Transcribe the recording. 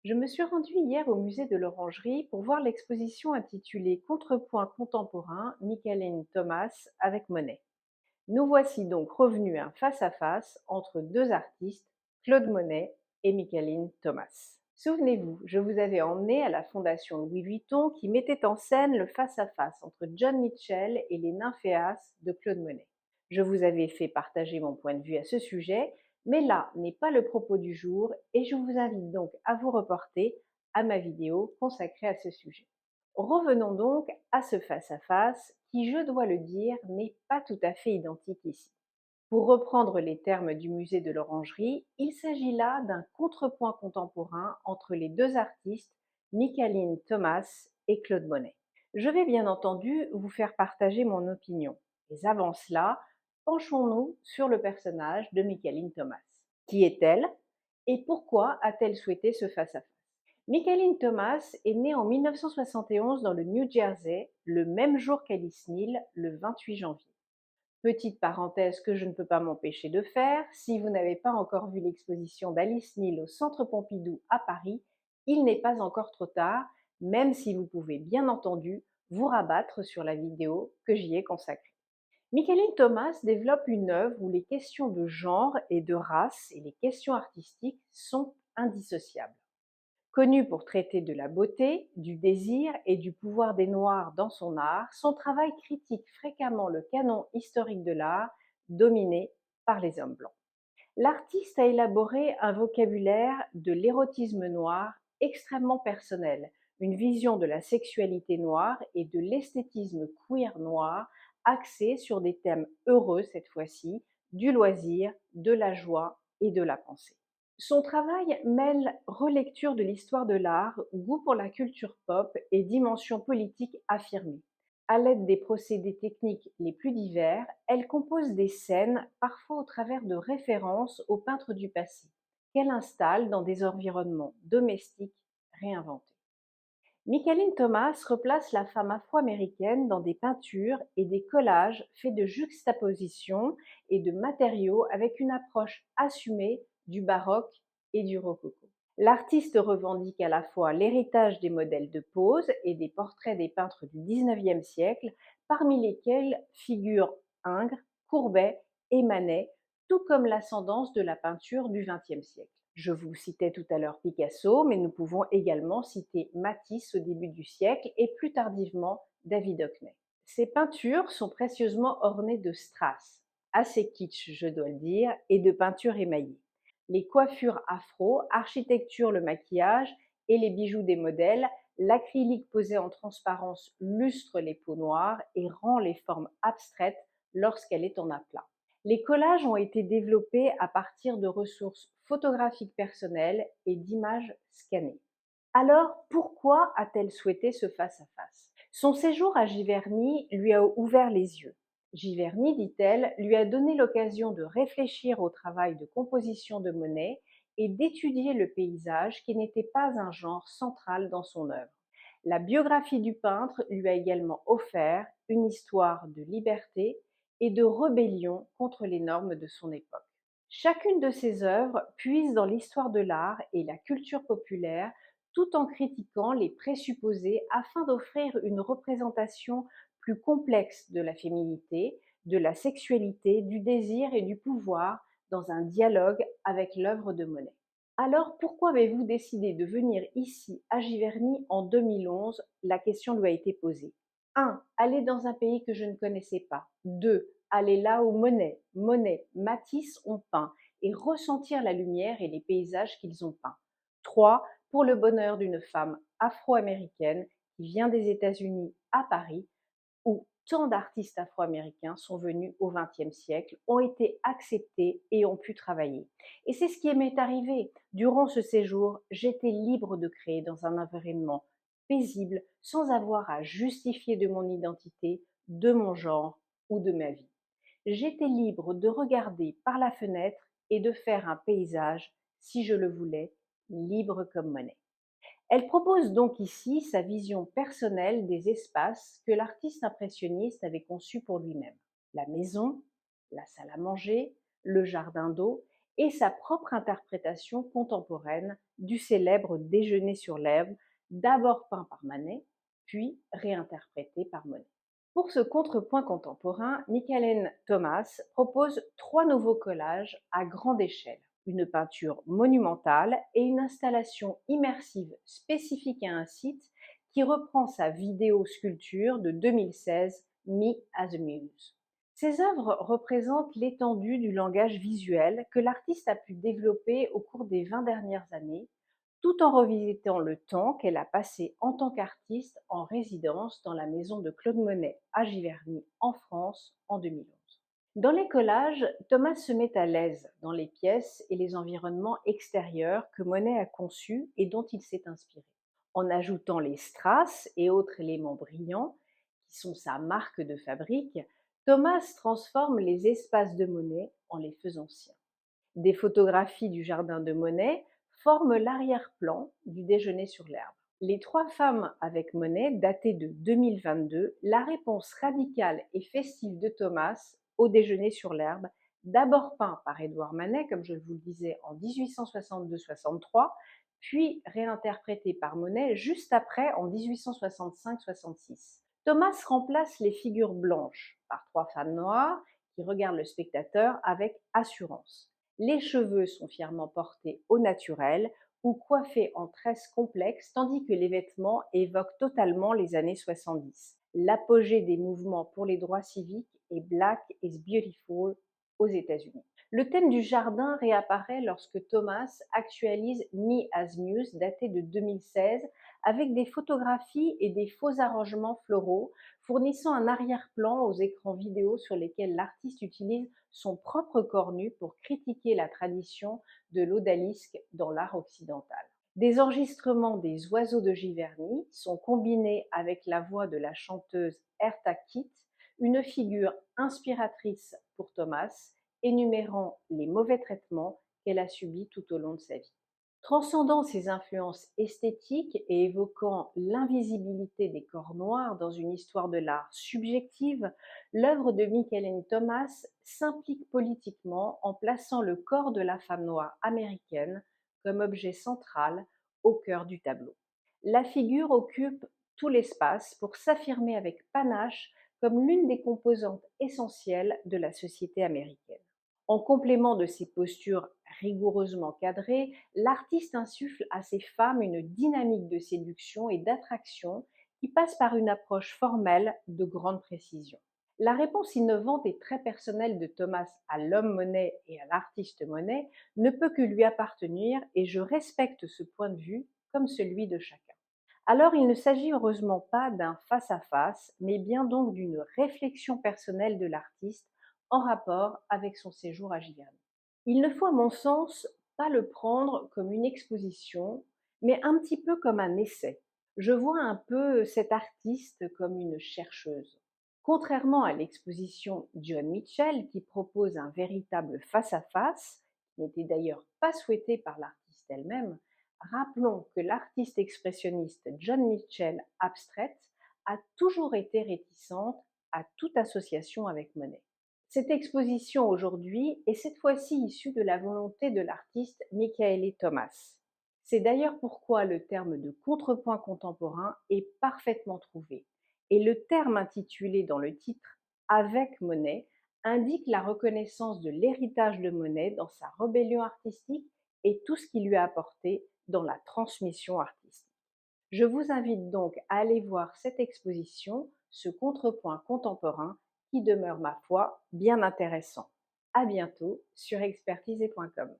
Je me suis rendue hier au musée de l'Orangerie pour voir l'exposition intitulée Contrepoint contemporain, Micheline Thomas avec Monet. Nous voici donc revenus à un face-à-face entre deux artistes, Claude Monet et Micheline Thomas. Souvenez-vous, je vous avais emmené à la Fondation Louis Vuitton qui mettait en scène le face-à-face entre John Mitchell et les Nymphéas de Claude Monet. Je vous avais fait partager mon point de vue à ce sujet, mais là n'est pas le propos du jour et je vous invite donc à vous reporter à ma vidéo consacrée à ce sujet. Revenons donc à ce face-à-face qui, je dois le dire, n'est pas tout à fait identique ici. Pour reprendre les termes du musée de l'Orangerie, il s'agit là d'un contrepoint contemporain entre les deux artistes, Micheline Thomas et Claude Monet. Je vais bien entendu vous faire partager mon opinion. Mais avant cela, penchons-nous sur le personnage de Micheline Thomas. Qui est-elle et pourquoi a-t-elle souhaité ce face-à-face? Micheline Thomas est née en 1971 dans le New Jersey, le même jour qu'Alice Neal, le 28 janvier. Petite parenthèse que je ne peux pas m'empêcher de faire, si vous n'avez pas encore vu l'exposition d'Alice Neal au Centre Pompidou à Paris, il n'est pas encore trop tard, même si vous pouvez bien entendu vous rabattre sur la vidéo que j'y ai consacrée. Micheline Thomas développe une œuvre où les questions de genre et de race et les questions artistiques sont indissociables. Connue pour traiter de la beauté, du désir et du pouvoir des Noirs dans son art, son travail critique fréquemment le canon historique de l'art, dominé par les hommes blancs. L'artiste a élaboré un vocabulaire de l'érotisme noir extrêmement personnel, une vision de la sexualité noire et de l'esthétisme queer noir axée sur des thèmes heureux cette fois-ci, du loisir, de la joie et de la pensée. Son travail mêle relecture de l'histoire de l'art, goût pour la culture pop et dimension politique affirmée. À l'aide des procédés techniques les plus divers, elle compose des scènes, parfois au travers de références aux peintres du passé, qu'elle installe dans des environnements domestiques réinventés. Micheline Thomas replace la femme afro-américaine dans des peintures et des collages faits de juxtapositions et de matériaux avec une approche assumée du baroque et du rococo. L'artiste revendique à la fois l'héritage des modèles de pose et des portraits des peintres du XIXe siècle, parmi lesquels figurent Ingres, Courbet et Manet, tout comme l'ascendance de la peinture du XXe siècle. Je vous citais tout à l'heure Picasso, mais nous pouvons également citer Matisse au début du siècle et plus tardivement David Hockney. Ces peintures sont précieusement ornées de strass, assez kitsch je dois le dire, et de peintures émaillées. Les coiffures afro, architecture, le maquillage et les bijoux des modèles, l'acrylique posé en transparence lustre les peaux noires et rend les formes abstraites lorsqu'elle est en aplat. Les collages ont été développés à partir de ressources photographiques personnelles et d'images scannées. Alors, pourquoi a-t-elle souhaité ce face-à-face? Son séjour à Giverny lui a ouvert les yeux. Giverny, dit-elle, lui a donné l'occasion de réfléchir au travail de composition de Monet et d'étudier le paysage qui n'était pas un genre central dans son œuvre. La biographie du peintre lui a également offert une histoire de liberté et de rébellion contre les normes de son époque. Chacune de ses œuvres puise dans l'histoire de l'art et la culture populaire tout en critiquant les présupposés afin d'offrir une représentation plus complexe de la féminité, de la sexualité, du désir et du pouvoir dans un dialogue avec l'œuvre de Monet. Alors pourquoi avez-vous décidé de venir ici à Giverny en 2011? La question lui a été posée. 1. Aller dans un pays que je ne connaissais pas. 2. Aller là où Monet, Matisse ont peint et ressentir la lumière et les paysages qu'ils ont peints. 3. Pour le bonheur d'une femme afro-américaine qui vient des États-Unis à Paris, où tant d'artistes afro-américains sont venus au XXe siècle, ont été acceptés et ont pu travailler. Et c'est ce qui m'est arrivé. Durant ce séjour, j'étais libre de créer dans un environnement paisible, sans avoir à justifier de mon identité, de mon genre ou de ma vie. J'étais libre de regarder par la fenêtre et de faire un paysage, si je le voulais, libre comme Monet. Elle propose donc ici sa vision personnelle des espaces que l'artiste impressionniste avait conçus pour lui-même. La maison, la salle à manger, le jardin d'eau et sa propre interprétation contemporaine du célèbre Déjeuner sur l'herbe, d'abord peint par Manet, puis réinterprété par Monet. Pour ce contrepoint contemporain, Michelin Thomas propose 3 nouveaux collages à grande échelle, une peinture monumentale et une installation immersive spécifique à un site qui reprend sa vidéo-sculpture de 2016, Me as a Muse. Ces œuvres représentent l'étendue du langage visuel que l'artiste a pu développer au cours des 20 dernières années, tout en revisitant le temps qu'elle a passé en tant qu'artiste en résidence dans la maison de Claude Monet à Giverny, en France, en 2011. Dans les collages, Thomas se met à l'aise dans les pièces et les environnements extérieurs que Monet a conçus et dont il s'est inspiré. En ajoutant les strass et autres éléments brillants, qui sont sa marque de fabrique, Thomas transforme les espaces de Monet en les faisant siens. Des photographies du jardin de Monet forment l'arrière-plan du Déjeuner sur l'herbe. Les 3 femmes avec Monet, datées de 2022, la réponse radicale et festive de Thomas au Déjeuner sur l'herbe, d'abord peint par Édouard Manet, comme je vous le disais, en 1862-63, puis réinterprété par Monet juste après en 1865-66. Thomas remplace les figures blanches par 3 femmes noires qui regardent le spectateur avec assurance. Les cheveux sont fièrement portés au naturel ou coiffés en tresses complexes, tandis que les vêtements évoquent totalement les années 70. L'apogée des mouvements pour les droits civiques est Black is Beautiful aux États-Unis. Le thème du jardin réapparaît lorsque Thomas actualise Me as Muse, daté de 2016, avec des photographies et des faux arrangements floraux, fournissant un arrière-plan aux écrans vidéo sur lesquels l'artiste utilise son propre corps nu pour critiquer la tradition de l'odalisque dans l'art occidental. Des enregistrements des oiseaux de Giverny sont combinés avec la voix de la chanteuse Erta Kitt, une figure inspiratrice pour Thomas, énumérant les mauvais traitements qu'elle a subis tout au long de sa vie. Transcendant ses influences esthétiques et évoquant l'invisibilité des corps noirs dans une histoire de l'art subjective, l'œuvre de Michelin Thomas s'implique politiquement en plaçant le corps de la femme noire américaine comme objet central au cœur du tableau. La figure occupe tout l'espace pour s'affirmer avec panache comme l'une des composantes essentielles de la société américaine. En complément de ses postures rigoureusement cadrées, l'artiste insuffle à ses femmes une dynamique de séduction et d'attraction qui passe par une approche formelle de grande précision. La réponse innovante et très personnelle de Thomas à l'homme Monet et à l'artiste Monet ne peut que lui appartenir et je respecte ce point de vue comme celui de chacun. Alors il ne s'agit heureusement pas d'un face-à-face, mais bien donc d'une réflexion personnelle de l'artiste en rapport avec son séjour à Giverny. Il ne faut à mon sens pas le prendre comme une exposition, mais un petit peu comme un essai. Je vois un peu cet artiste comme une chercheuse. Contrairement à l'exposition John Mitchell qui propose un véritable face-à-face, qui n'était d'ailleurs pas souhaité par l'artiste elle-même, rappelons que l'artiste expressionniste John Mitchell abstraite a toujours été réticente à toute association avec Monet. Cette exposition aujourd'hui est cette fois-ci issue de la volonté de l'artiste Michaele Thomas. C'est d'ailleurs pourquoi le terme de contrepoint contemporain est parfaitement trouvé. Et le terme intitulé dans le titre Avec Monet indique la reconnaissance de l'héritage de Monet dans sa rébellion artistique et tout ce qu'il lui a apporté dans la transmission artistique. Je vous invite donc à aller voir cette exposition, ce contrepoint contemporain, qui demeure, ma foi, bien intéressant. À bientôt sur expertisé.com.